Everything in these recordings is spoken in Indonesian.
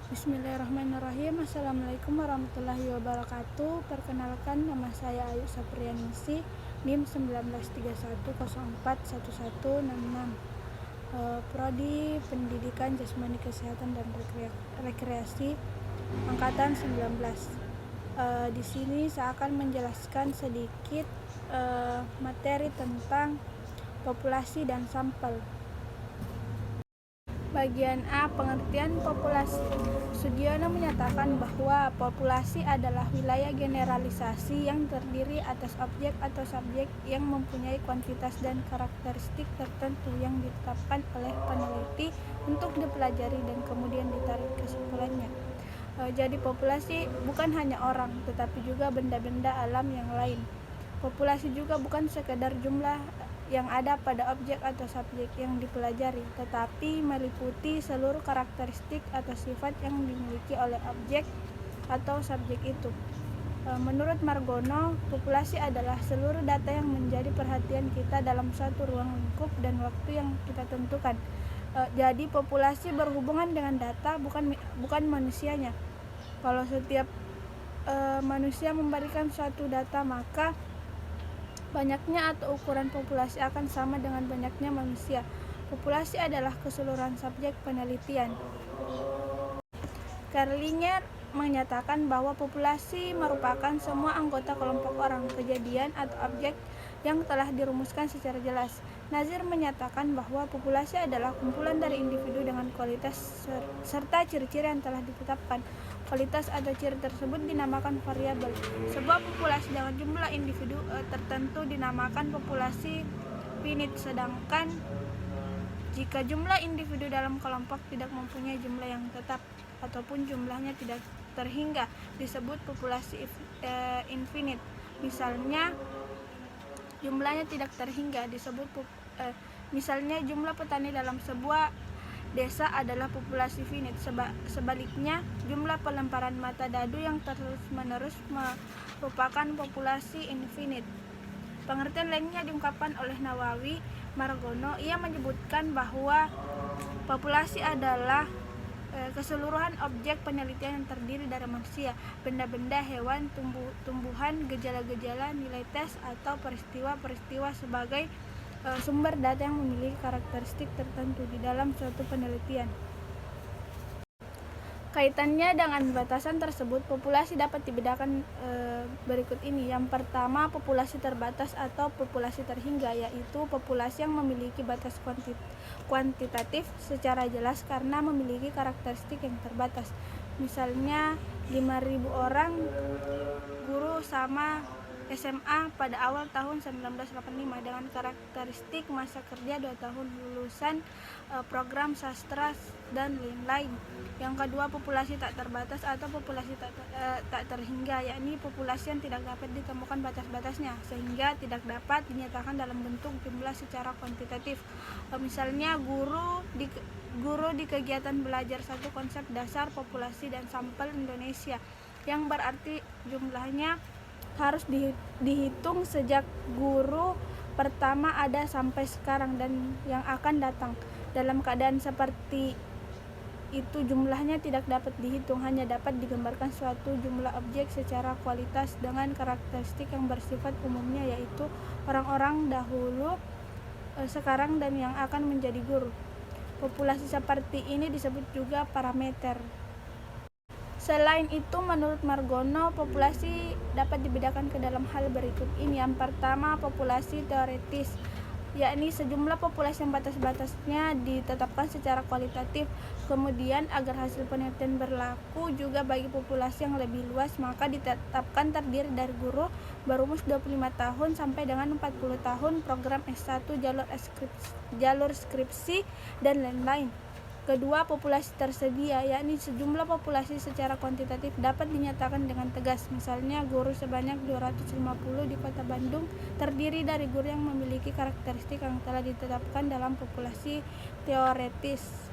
Bismillahirrahmanirrahim. Assalamualaikum warahmatullahi wabarakatuh. Perkenalkan, nama saya Ayu Saprianingsih, NIM 1931041166, Prodi Pendidikan Jasmani Kesehatan dan Rekreasi angkatan 19. Di sini saya akan menjelaskan sedikit materi tentang populasi dan sampel. Bagian A, pengertian populasi. Sudiono menyatakan bahwa populasi adalah wilayah generalisasi yang terdiri atas objek atau subjek yang mempunyai kuantitas dan karakteristik tertentu yang ditetapkan oleh peneliti untuk dipelajari dan kemudian ditarik kesimpulannya. Jadi populasi bukan hanya orang, tetapi juga benda-benda alam yang lain. Populasi juga bukan sekedar jumlah yang ada pada objek atau subjek yang dipelajari, tetapi meliputi seluruh karakteristik atau sifat yang dimiliki oleh objek atau subjek itu. Menurut Margono, populasi adalah seluruh data yang menjadi perhatian kita dalam suatu ruang lingkup dan waktu yang kita tentukan. Jadi populasi berhubungan dengan data, bukan manusianya. Kalau setiap manusia memberikan suatu data, maka banyaknya atau ukuran populasi akan sama dengan banyaknya manusia. Populasi adalah keseluruhan subjek penelitian. Kerlinger menyatakan bahwa populasi merupakan semua anggota kelompok orang, kejadian, atau objek yang telah dirumuskan secara jelas. Nazir menyatakan bahwa populasi adalah kumpulan dari individu dengan kualitas serta ciri-ciri yang telah ditetapkan. Kualitas atau ciri tersebut dinamakan variabel. Sebuah populasi dengan jumlah individu tertentu dinamakan populasi finit, sedangkan jika jumlah individu dalam kelompok tidak mempunyai jumlah yang tetap ataupun jumlahnya tidak terhingga, disebut populasi infinite. Misalnya jumlahnya tidak terhingga disebut misalnya jumlah petani dalam sebuah desa adalah populasi finit. Sebaliknya, jumlah pelemparan mata dadu yang terus-menerus merupakan populasi infinite. Pengertian lainnya diungkapkan oleh Nawawi Margono. Ia menyebutkan bahwa populasi adalah keseluruhan objek penelitian yang terdiri dari manusia, benda-benda, hewan, tumbuhan, gejala-gejala, nilai tes, atau peristiwa-peristiwa sebagai sumber data yang memiliki karakteristik tertentu di dalam suatu penelitian. Kaitannya dengan batasan tersebut, populasi dapat dibedakan berikut ini. Yang pertama, populasi terbatas atau populasi terhingga, yaitu populasi yang memiliki batas kuantitatif secara jelas karena memiliki karakteristik yang terbatas. Misalnya 5.000 orang guru sama SMA pada awal tahun 1985 dengan karakteristik masa kerja 2 tahun, lulusan program sastra dan lain-lain. Yang kedua, populasi tak terbatas atau populasi tak terhingga, yakni populasi yang tidak dapat ditemukan batas-batasnya sehingga tidak dapat dinyatakan dalam bentuk jumlah secara kuantitatif. Misalnya guru di kegiatan belajar satu konsep dasar populasi dan sampel Indonesia, yang berarti jumlahnya harus dihitung sejak guru pertama ada sampai sekarang dan yang akan datang. Dalam keadaan seperti itu, jumlahnya tidak dapat dihitung, hanya dapat digambarkan suatu jumlah objek secara kualitas dengan karakteristik yang bersifat umumnya, yaitu orang-orang dahulu, sekarang, dan yang akan menjadi guru. Populasi seperti ini disebut juga parameter. Selain itu, menurut Margono, populasi dapat dibedakan ke dalam hal berikut ini. Yang pertama, populasi teoritis, yakni sejumlah populasi yang batas-batasnya ditetapkan secara kualitatif. Kemudian, agar hasil penelitian berlaku juga bagi populasi yang lebih luas, maka ditetapkan terdiri dari guru berumus 25 tahun sampai dengan 40 tahun, program S1, jalur skripsi, dan lain-lain. Kedua, populasi tersedia, yakni sejumlah populasi secara kuantitatif dapat dinyatakan dengan tegas. Misalnya, guru sebanyak 250 di Kota Bandung terdiri dari guru yang memiliki karakteristik yang telah ditetapkan dalam populasi teoretis.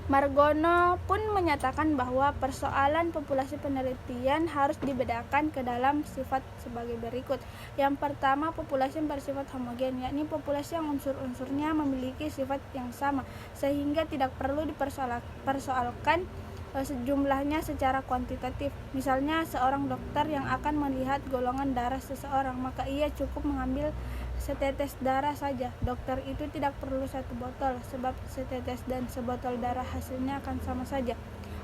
Margono pun menyatakan bahwa persoalan populasi penelitian harus dibedakan ke dalam sifat sebagai berikut. Yang pertama, populasi yang bersifat homogen, yakni populasi yang unsur-unsurnya memiliki sifat yang sama, sehingga tidak perlu dipersoalkan sejumlahnya secara kuantitatif. Misalnya, seorang dokter yang akan melihat golongan darah seseorang, maka ia cukup mengambil setetes darah saja. Dokter itu tidak perlu satu botol, sebab setetes dan sebotol darah hasilnya akan sama saja.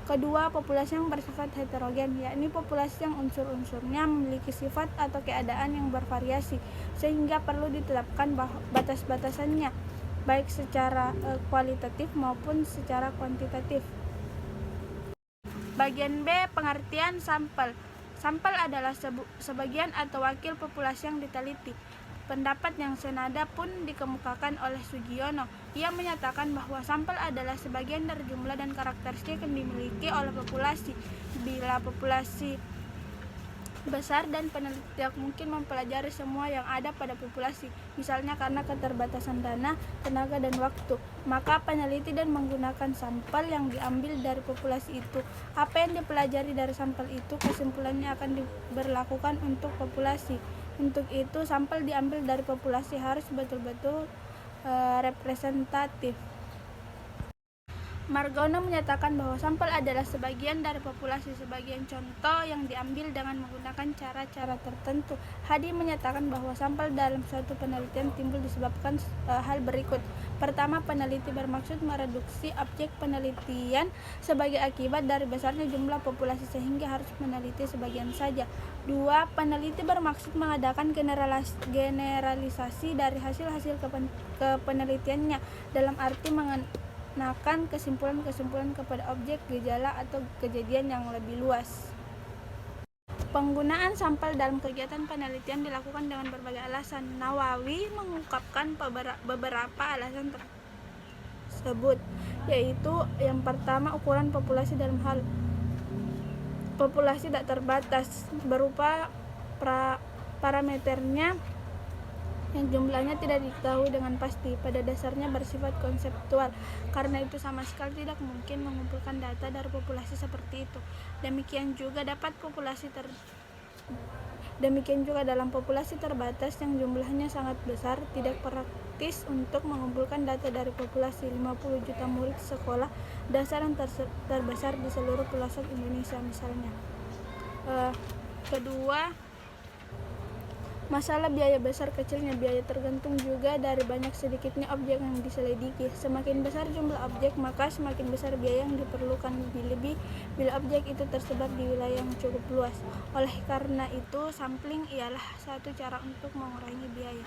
Kedua, populasi yang bersifat heterogen, yakni populasi yang unsur-unsurnya memiliki sifat atau keadaan yang bervariasi, sehingga perlu ditetapkan batas-batasannya, baik secara kualitatif maupun secara kuantitatif. Bagian B, pengertian sampel. Sampel adalah sebagian atau wakil populasi yang diteliti. Pendapat yang senada pun dikemukakan oleh Sugiono. Ia menyatakan bahwa sampel adalah sebagian dari jumlah dan karakteristik yang dimiliki oleh populasi. Bila populasi besar dan peneliti tidak mungkin mempelajari semua yang ada pada populasi, misalnya karena keterbatasan dana, tenaga, dan waktu, maka peneliti dan menggunakan sampel yang diambil dari populasi itu. Apa yang dipelajari dari sampel itu, kesimpulannya akan diberlakukan untuk populasi. Untuk itu, sampel diambil dari populasi harus betul-betul representatif. Margono menyatakan bahwa sampel adalah sebagian dari populasi, sebagian contoh yang diambil dengan menggunakan cara-cara tertentu. Hadi menyatakan bahwa sampel dalam suatu penelitian timbul disebabkan hal berikut. Pertama, peneliti bermaksud mereduksi objek penelitian sebagai akibat dari besarnya jumlah populasi sehingga harus meneliti sebagian saja. Dua, peneliti bermaksud mengadakan generalisasi dari hasil-hasil kepenelitiannya dalam arti mengenakan kesimpulan-kesimpulan kepada objek, gejala, atau kejadian yang lebih luas. Penggunaan sampel dalam kegiatan penelitian dilakukan dengan berbagai alasan. Nawawi mengungkapkan beberapa alasan tersebut, yaitu yang pertama, ukuran populasi dalam hal populasi tak terbatas berupa parameternya yang jumlahnya tidak diketahui dengan pasti, pada dasarnya bersifat konseptual. Karena itu sama sekali tidak mungkin mengumpulkan data dari populasi seperti itu. Demikian juga dalam populasi terbatas yang jumlahnya sangat besar, tidak praktis untuk mengumpulkan data dari populasi 50 juta murid sekolah dasar yang terbesar di seluruh pelosok Indonesia misalnya. Kedua, masalah biaya besar kecilnya. Biaya tergantung juga dari banyak sedikitnya objek yang diselidiki. Semakin besar jumlah objek, maka semakin besar biaya yang diperlukan, lebih-lebih bila objek itu tersebar di wilayah yang cukup luas. Oleh karena itu, sampling ialah satu cara untuk mengurangi biaya.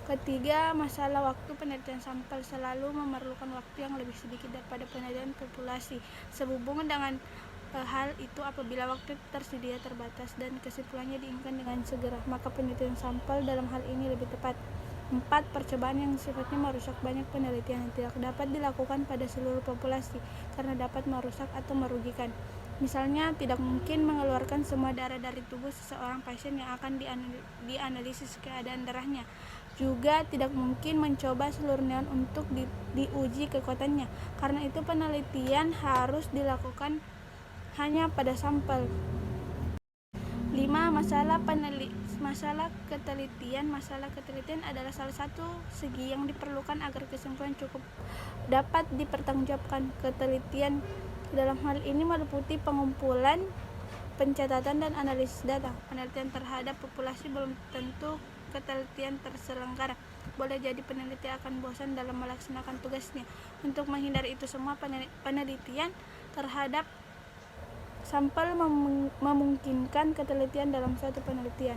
Ketiga, masalah waktu. Penelitian sampel selalu memerlukan waktu yang lebih sedikit daripada penelitian populasi. Sehubungan dengan hal itu, apabila waktu tersedia terbatas dan kesimpulannya diinginkan dengan segera, maka penelitian sampel dalam hal ini lebih tepat. 4. Percobaan yang sifatnya merusak. Banyak penelitian yang tidak dapat dilakukan pada seluruh populasi karena dapat merusak atau merugikan. Misalnya, tidak mungkin mengeluarkan semua darah dari tubuh seseorang pasien yang akan dianalisis keadaan darahnya. Juga tidak mungkin mencoba seluruh neon untuk diuji kekuatannya. Karena itu penelitian harus dilakukan hanya pada sampel. 5. Masalah ketelitian. Masalah ketelitian adalah salah satu segi yang diperlukan agar kesimpulan cukup dapat dipertanggungjawabkan. Ketelitian dalam hal ini meliputi pengumpulan, pencatatan, dan analisis data. Penelitian terhadap populasi belum tentu ketelitian terselenggara. Boleh jadi peneliti akan bosan dalam melaksanakan tugasnya. Untuk menghindari itu semua, penelitian terhadap sampel memungkinkan ketelitian dalam suatu penelitian.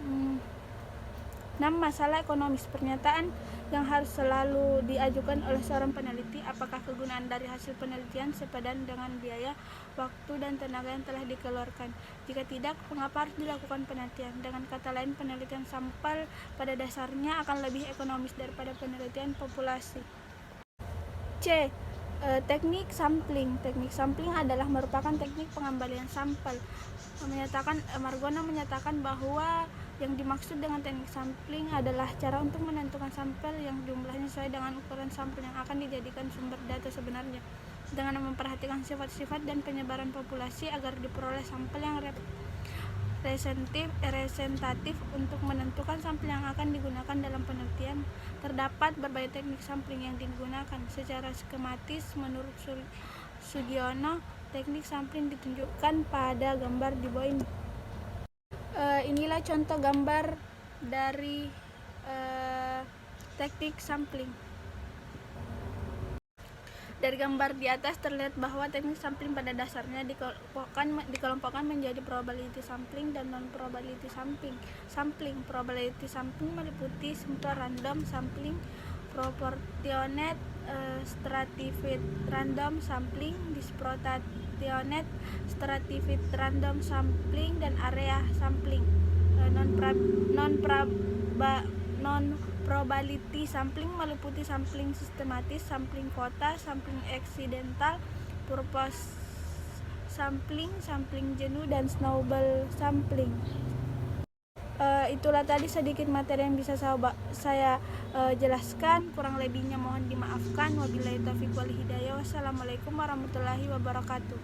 6. Masalah ekonomis. Pernyataan yang harus selalu diajukan oleh seorang peneliti, apakah kegunaan dari hasil penelitian sepadan dengan biaya, waktu, dan tenaga yang telah dikeluarkan? Jika tidak, mengapa harus dilakukan penelitian? Dengan kata lain, penelitian sampel pada dasarnya akan lebih ekonomis daripada penelitian populasi. C. Teknik sampling. Teknik sampling adalah merupakan teknik pengembalian sampel. Margono menyatakan bahwa Yang dimaksud dengan teknik sampling adalah cara untuk menentukan sampel yang jumlahnya sesuai dengan ukuran sampel yang akan dijadikan sumber data sebenarnya, dengan memperhatikan sifat-sifat dan penyebaran populasi agar diperoleh sampel yang representatif untuk menentukan sampel yang akan digunakan dalam penelitian. Terdapat berbagai teknik sampling yang digunakan. Secara skematis, menurut Sugiono, teknik sampling ditunjukkan pada gambar di bawah ini. Inilah contoh gambar dari teknik sampling. Dari gambar di atas terlihat bahwa teknik sampling pada dasarnya dikelompokkan menjadi probability sampling dan non-probability sampling. Probability sampling meliputi simple random sampling, proportionate stratified random sampling, disproportionate stratified random sampling, dan area sampling. Non-probability sampling meliputi sampling sistematis, sampling kota, sampling aksidental, purpose sampling, sampling jenuh, dan snowball sampling. Itulah tadi sedikit materi yang bisa saya jelaskan. Kurang lebihnya mohon dimaafkan. Wabillahi taufiq wal hidayah. Wassalamualaikum warahmatullahi wabarakatuh.